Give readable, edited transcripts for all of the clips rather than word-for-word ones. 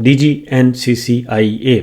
DG NCCIA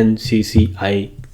NCCI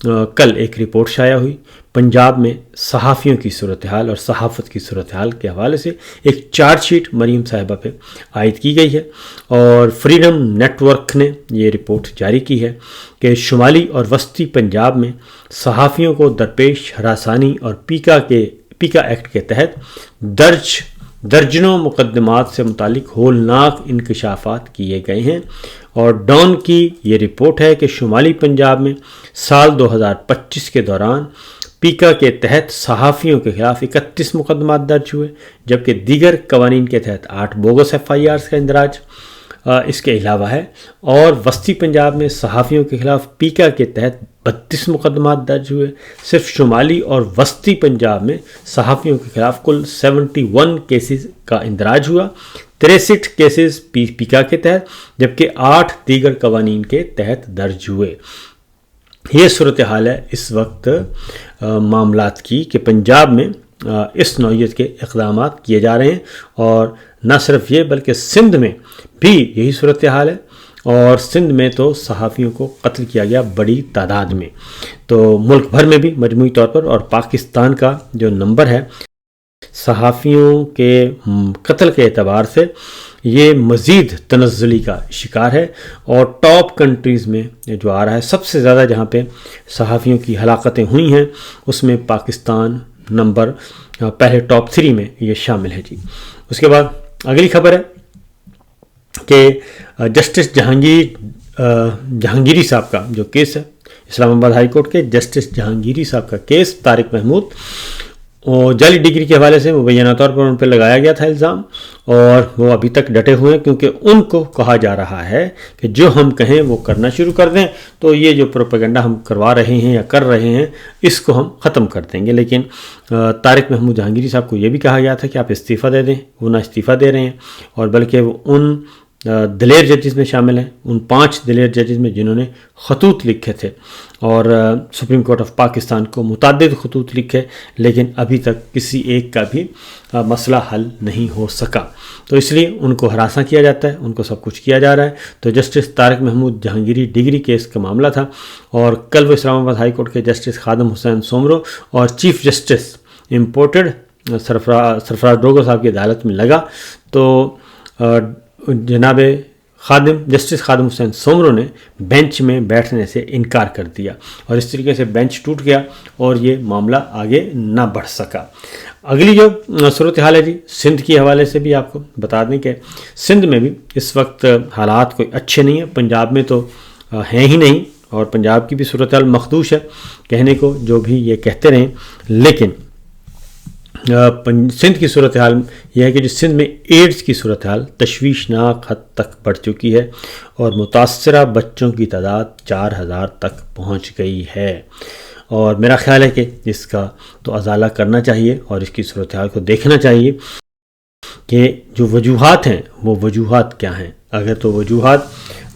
کل ایک report شائع ہوئی پنجاب میں صحافیوں کی صورتحال اور صحافت کی صورتحال کے حوالے سے ایک چارج شیٹ مریم صاحبہ پہ عائد کی گئی ہے، اور فریڈم نیٹ ورک نے یہ رپورٹ جاری کی ہے کہ شمالی اور وسطی پنجاب میں صحافیوں کو درپیش ہراسانی اور پیکا ایکٹ کے تحت درجنوں مقدمات سے متعلق ہولناک انکشافات کیے گئے ہیں۔ اور ڈان کی یہ رپورٹ ہے کہ شمالی پنجاب میں سال 2025 کے دوران پیکا کے تحت صحافیوں کے خلاف 31 مقدمات درج ہوئے، جبکہ دیگر قوانین کے تحت 8 بوگس FIRs کا اندراج اس کے علاوہ ہے، اور وسطی پنجاب میں صحافیوں کے خلاف پیکا کے تحت 32 مقدمات درج ہوئے۔ صرف شمالی اور وسطی پنجاب میں صحافیوں کے خلاف کل 71 کیسز کا اندراج ہوا، 63 کیسز پیکا کے تحت، جبکہ 8 دیگر قوانین کے تحت درج ہوئے۔ یہ صورتحال ہے اس وقت معاملات کی کہ پنجاب میں اس نوعیت کے اقدامات کیے جا رہے ہیں، اور نہ صرف یہ بلکہ سندھ میں بھی یہی صورتحال ہے، اور سندھ میں تو صحافیوں کو قتل کیا گیا بڑی تعداد میں۔ تو ملک بھر میں بھی مجموعی طور پر، اور پاکستان کا جو نمبر ہے صحافیوں کے قتل کے اعتبار سے یہ مزید تنزلی کا شکار ہے، اور ٹاپ کنٹریز میں جو آ رہا ہے سب سے زیادہ جہاں پہ صحافیوں کی ہلاکتیں ہوئی ہیں اس میں پاکستان نمبر پہلے ٹاپ 3 میں یہ شامل ہے جی۔ اس کے بعد اگلی خبر ہے کہ جسٹس جہانگیری صاحب کا جو کیس ہے، اسلام آباد ہائی کورٹ کے جسٹس جہانگیری صاحب کا کیس، طارق محمود جعلی ڈگری کے حوالے سے مبینہ طور پر ان پہ لگایا گیا تھا الزام، اور وہ ابھی تک ڈٹے ہوئے ہیں کیونکہ ان کو کہا جا رہا ہے کہ جو ہم کہیں وہ کرنا شروع کر دیں، تو یہ جو پروپیگنڈا ہم کروا رہے ہیں یا کر رہے ہیں اس کو ہم ختم کر دیں گے۔ لیکن طارق محمود جہانگیری صاحب کو یہ بھی کہا گیا تھا کہ آپ استعفیٰ دے دیں، وہ نہ استعفیٰ دے رہے ہیں، اور بلکہ وہ ان دلیر ججز میں شامل ہیں، ان 5 دلیر ججز میں جنہوں نے خطوط لکھے تھے، اور سپریم کورٹ آف پاکستان کو متعدد خطوط لکھے، لیکن ابھی تک کسی ایک کا بھی مسئلہ حل نہیں ہو سکا، تو اس لیے ان کو ہراساں کیا جاتا ہے، ان کو سب کچھ کیا جا رہا ہے۔ تو justice Tariq Mahmood Jahangiri degree case کا معاملہ تھا، اور کل وہ اسلام آباد ہائی کورٹ کے جسٹس خادم حسین سومرو اور chief justice imported Sarfraz Dogar صاحب کی عدالت میں لگا، تو جناب جسٹس خادم حسین سومرو نے بینچ میں بیٹھنے سے انکار کر دیا، اور اس طریقے سے بینچ ٹوٹ گیا اور یہ معاملہ آگے نہ بڑھ سکا۔ اگلی جو صورتحال ہے جی سندھ کے حوالے سے بھی آپ کو بتا دیں کہ سندھ میں بھی اس وقت حالات کوئی اچھے نہیں ہیں، پنجاب میں تو ہیں ہی نہیں، اور پنجاب کی بھی صورتحال مخدوش ہے، کہنے کو جو بھی یہ کہتے رہیں، لیکن سندھ کی صورتحال یہ ہے کہ جو سندھ میں ایڈز کی صورتحال تشویشناک حد تک بڑھ چکی ہے، اور متاثرہ بچوں کی تعداد 4000 تک پہنچ گئی ہے، اور میرا خیال ہے کہ اس کا تو ازالہ کرنا چاہیے اور اس کی صورتحال کو دیکھنا چاہیے کہ جو وجوہات ہیں وہ وجوہات کیا ہیں۔ اگر تو وجوہات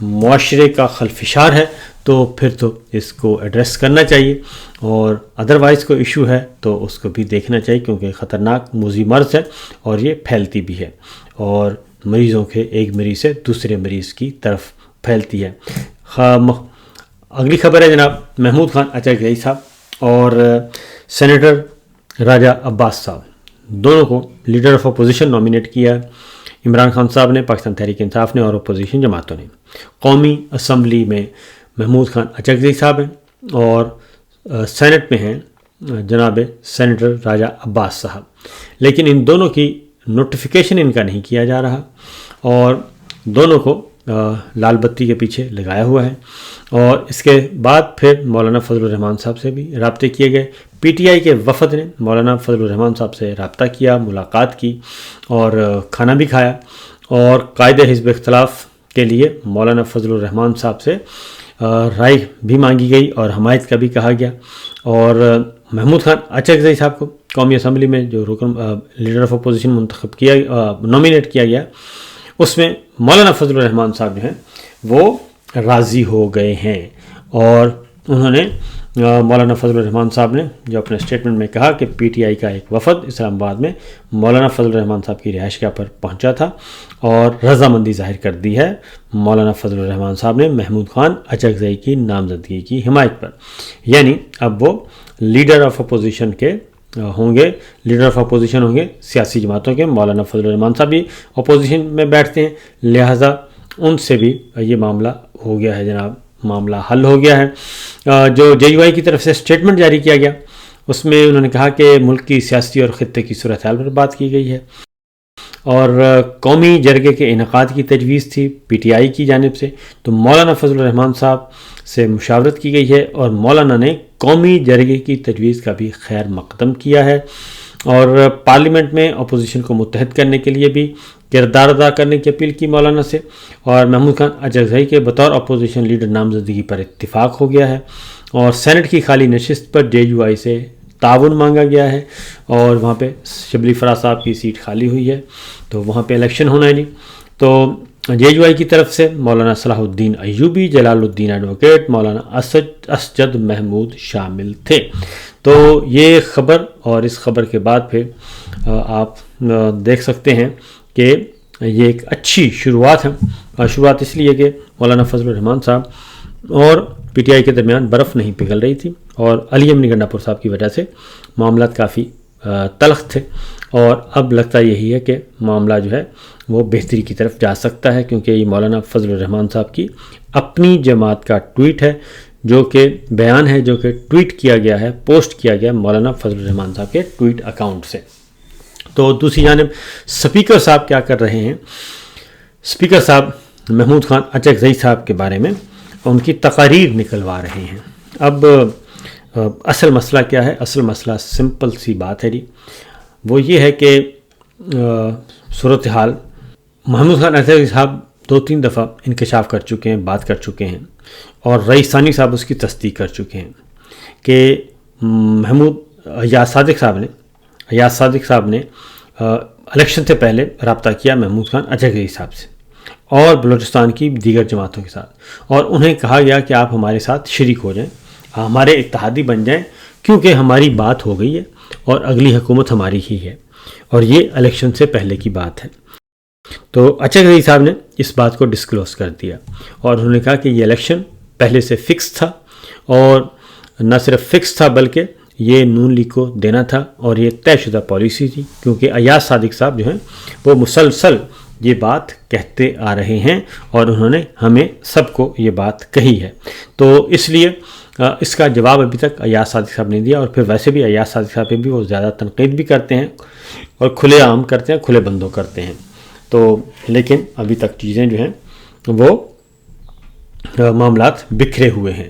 معاشرے کا خلفشار ہے تو پھر تو اس کو ایڈریس کرنا چاہیے، اور ادروائز کوئی ایشو ہے تو اس کو بھی دیکھنا چاہیے، کیونکہ خطرناک موذی مرض ہے اور یہ پھیلتی بھی ہے، اور مریضوں کے ایک مریض سے دوسرے مریض کی طرف پھیلتی ہے۔ اگلی خبر ہے جناب محمود خان اچکزئی صاحب اور سینیٹر راجہ عباس صاحب دونوں کو لیڈر آف اپوزیشن نامینیٹ کیا ہے۔ عمران خان صاحب نے، پاکستان تحریک انصاف نے، اور اپوزیشن جماعتوں نے۔ قومی اسمبلی میں محمود خان اچکزئی صاحب ہیں، اور سینٹ میں ہیں جناب سینیٹر راجہ عباس صاحب، لیکن ان دونوں کی نوٹیفیکیشن ان کا نہیں کیا جا رہا، اور دونوں کو لال بتی کے پیچھے لگایا ہوا ہے۔ اور اس کے بعد پھر مولانا فضل الرحمان صاحب سے بھی رابطے کیے گئے، پی ٹی آئی کے وفد نے مولانا فضل الرحمان صاحب سے رابطہ کیا، ملاقات کی، اور کھانا بھی کھایا، اور قائد حزب اختلاف کے لیے مولانا فضل الرحمان صاحب سے رائے بھی مانگی گئی اور حمایت کا بھی کہا گیا۔ اور محمود خان اچکزئی صاحب کو قومی اسمبلی میں جو رکن لیڈر آف اپوزیشن منتخب کیا نامینیٹ کیا گیا، اس میں مولانا فضل الرحمان صاحب جو ہیں وہ راضی ہو گئے ہیں، اور انہوں نے مولانا فضل الرحمان صاحب نے جو اپنے اسٹیٹمنٹ میں کہا کہ پی ٹی آئی کا ایک وفد اسلام آباد میں مولانا فضل الرحمان صاحب کی رہائش گاہ پر پہنچا تھا اور رضامندی ظاہر کر دی ہے مولانا فضل الرحمان صاحب نے محمود خان اچکزئی کی نامزدگی کی حمایت پر. یعنی اب وہ لیڈر آف اپوزیشن کے لیڈر آف اپوزیشن ہوں گے سیاسی جماعتوں کے. مولانا فضل الرحمان صاحب بھی اپوزیشن میں بیٹھتے ہیں، لہٰذا ان سے بھی یہ معاملہ ہو گیا ہے جناب، معاملہ حل ہو گیا ہے. جو جے یو آئی کی طرف سے اسٹیٹمنٹ جاری کیا گیا اس میں انہوں نے کہا کہ ملک کی سیاسی اور خطے کی صورتحال پر بات کی گئی ہے اور قومی جرگے کے انعقاد کی تجویز تھی پی ٹی آئی کی جانب سے، تو مولانا فضل الرحمان صاحب سے مشاورت کی گئی ہے اور مولانا نے قومی جرگے کی تجویز کا بھی خیر مقدم کیا ہے اور پارلیمنٹ میں اپوزیشن کو متحد کرنے کے لیے بھی کردار ادا کرنے کی اپیل کی مولانا سے. اور محمود خان اچکزئی کے بطور اپوزیشن لیڈر نامزدگی پر اتفاق ہو گیا ہے اور سینٹ کی خالی نشست پر جے یو آئی سے تعاون مانگا گیا ہے اور وہاں پہ شبلی فراز صاحب کی سیٹ خالی ہوئی ہے تو وہاں پہ الیکشن ہونا ہے. تو جے یو آئی کی طرف سے مولانا صلاح الدین ایوبی، جلال الدین ایڈوکیٹ، مولانا اسجد محمود شامل تھے. تو یہ خبر اور اس خبر کے بعد پھر آپ دیکھ سکتے ہیں کہ یہ ایک اچھی شروعات ہے. شروعات اس لیے کہ مولانا فضل الرحمان صاحب اور پی ٹی آئی کے درمیان برف نہیں پگھل رہی تھی اور علی امنی گنڈا پور صاحب کی وجہ سے معاملات کافی تلخ تھے اور اب لگتا یہی ہے کہ معاملہ جو ہے وہ بہتری کی طرف جا سکتا ہے کیونکہ یہ مولانا فضل الرحمان صاحب کی اپنی جماعت کا ٹویٹ ہے جو کہ بیان ہے جو کہ ٹویٹ کیا گیا ہے، پوسٹ کیا گیا مولانا فضل الرحمان صاحب کے ٹویٹ اکاؤنٹ سے. تو دوسری جانب اسپیکر صاحب کیا کر رہے ہیں؟ اسپیکر صاحب محمود خان اچکزئی صاحب کے بارے میں ان کی تقاریر نکلوا رہے ہیں. اب اصل مسئلہ کیا ہے؟ اصل مسئلہ سمپل سی بات ہے جی، وہ یہ ہے کہ صورتحال محمود خان اچکزئی صاحب 2-3 دفعہ انکشاف کر چکے ہیں، بات کر چکے ہیں اور رئیس ثانی صاحب اس کی تصدیق کر چکے ہیں کہ ایاز صادق صاحب نے الیکشن سے پہلے رابطہ کیا محمود خان اچکزئی صاحب سے اور بلوچستان کی دیگر جماعتوں کے ساتھ اور انہیں کہا گیا کہ آپ ہمارے ساتھ شریک ہو جائیں، ہمارے اتحادی بن جائیں کیونکہ ہماری بات ہو گئی ہے اور اگلی حکومت ہماری ہی ہے اور یہ الیکشن سے پہلے کی بات ہے. تو اچکزئی صاحب نے اس بات کو ڈسکلوز کر دیا اور انہوں نے کہا کہ یہ الیکشن پہلے سے فکس تھا اور نہ صرف فکس تھا بلکہ یہ نون لیگ کو دینا تھا اور یہ طے شدہ پالیسی تھی کیونکہ ایاز صادق صاحب جو ہیں وہ مسلسل یہ بات کہتے آ رہے ہیں اور انہوں نے ہمیں سب کو یہ بات کہی ہے. تو اس لیے اس کا جواب ابھی تک ایاز صادق صاحب نے دیا اور پھر ویسے بھی ایاز صادق صاحب پہ بھی وہ زیادہ تنقید بھی کرتے ہیں اور کھلے عام کرتے ہیں، کھلے بندوں کرتے ہیں. تو لیکن ابھی تک چیزیں جو ہیں وہ معاملات بکھرے ہوئے ہیں.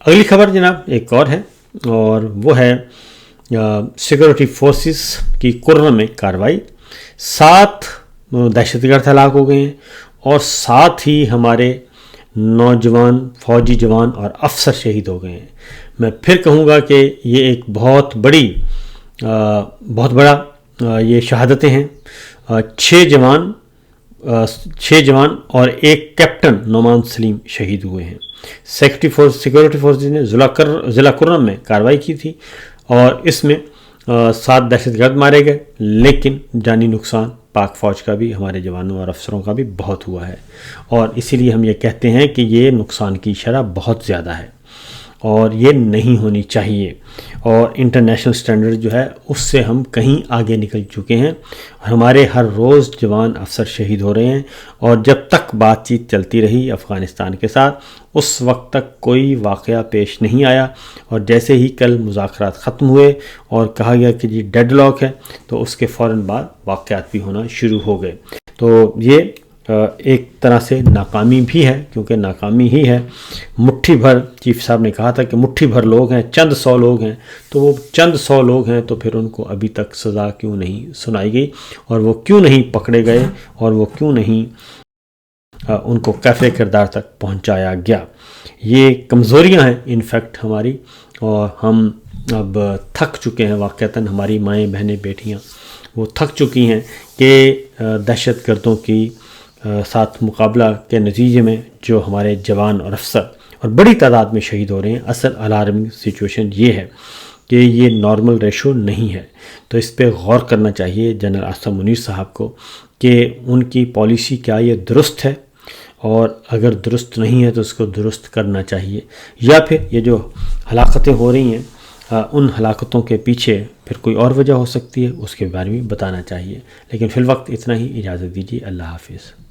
اگلی خبر جناب ایک اور ہے اور وہ ہے سیکورٹی فورسز کی کرم میں کارروائی. 7 دہشت گرد ہلاک ہو گئے ہیں اور ساتھ ہی ہمارے نوجوان فوجی جوان اور افسر شہید ہو گئے ہیں. میں پھر کہوں گا کہ یہ ایک بہت بڑا یہ شہادتیں ہیں. 6 جوان اور ایک کیپٹن نعمان سلیم شہید ہوئے ہیں. سیکورٹی فورسز نے ضلع کرم میں کارروائی کی تھی اور اس میں 7 دہشت گرد مارے گئے لیکن جانی نقصان پاک فوج کا بھی، ہمارے جوانوں اور افسروں کا بھی بہت ہوا ہے اور اسی لیے ہم یہ کہتے ہیں کہ یہ نقصان کی شرح بہت زیادہ ہے اور یہ نہیں ہونی چاہیے اور انٹرنیشنل سٹینڈرڈ جو ہے اس سے ہم کہیں آگے نکل چکے ہیں. ہمارے ہر روز جوان افسر شہید ہو رہے ہیں اور جب تک بات چیت چلتی رہی افغانستان کے ساتھ اس وقت تک کوئی واقعہ پیش نہیں آیا اور جیسے ہی کل مذاکرات ختم ہوئے اور کہا گیا کہ جی ڈیڈ لاک ہے تو اس کے فوراً بعد واقعات بھی ہونا شروع ہو گئے. تو یہ ایک طرح سے ناکامی بھی ہے کیونکہ ناکامی ہی ہے. مٹھی بھر چیف صاحب نے کہا تھا کہ مٹھی بھر لوگ ہیں، چند 100 لوگ ہیں، تو وہ چند 100 لوگ ہیں تو پھر ان کو ابھی تک سزا کیوں نہیں سنائی گئی اور وہ کیوں نہیں پکڑے گئے اور وہ کیوں نہیں ان کو کیفے کردار تک پہنچایا گیا. یہ کمزوریاں ہیں انفیکٹ ہماری اور ہم اب تھک چکے ہیں. واقعتاً ہماری مائیں بہنیں بیٹیاں وہ تھک چکی ہیں کہ دہشت گردوں کی ساتھ مقابلہ کے نتیجے میں جو ہمارے جوان اور افسر اور بڑی تعداد میں شہید ہو رہے ہیں. اصل الارمنگ سچویشن یہ ہے کہ یہ نارمل ریشو نہیں ہے. تو اس پہ غور کرنا چاہیے جنرل عاصم منیر صاحب کو کہ ان کی پالیسی کیا یہ درست ہے، اور اگر درست نہیں ہے تو اس کو درست کرنا چاہیے، یا پھر یہ جو ہلاکتیں ہو رہی ہیں ان ہلاکتوں کے پیچھے پھر کوئی اور وجہ ہو سکتی ہے، اس کے بارے میں بتانا چاہیے. لیکن فی الوقت اتنا ہی، اجازت دیجیے. اللہ حافظ.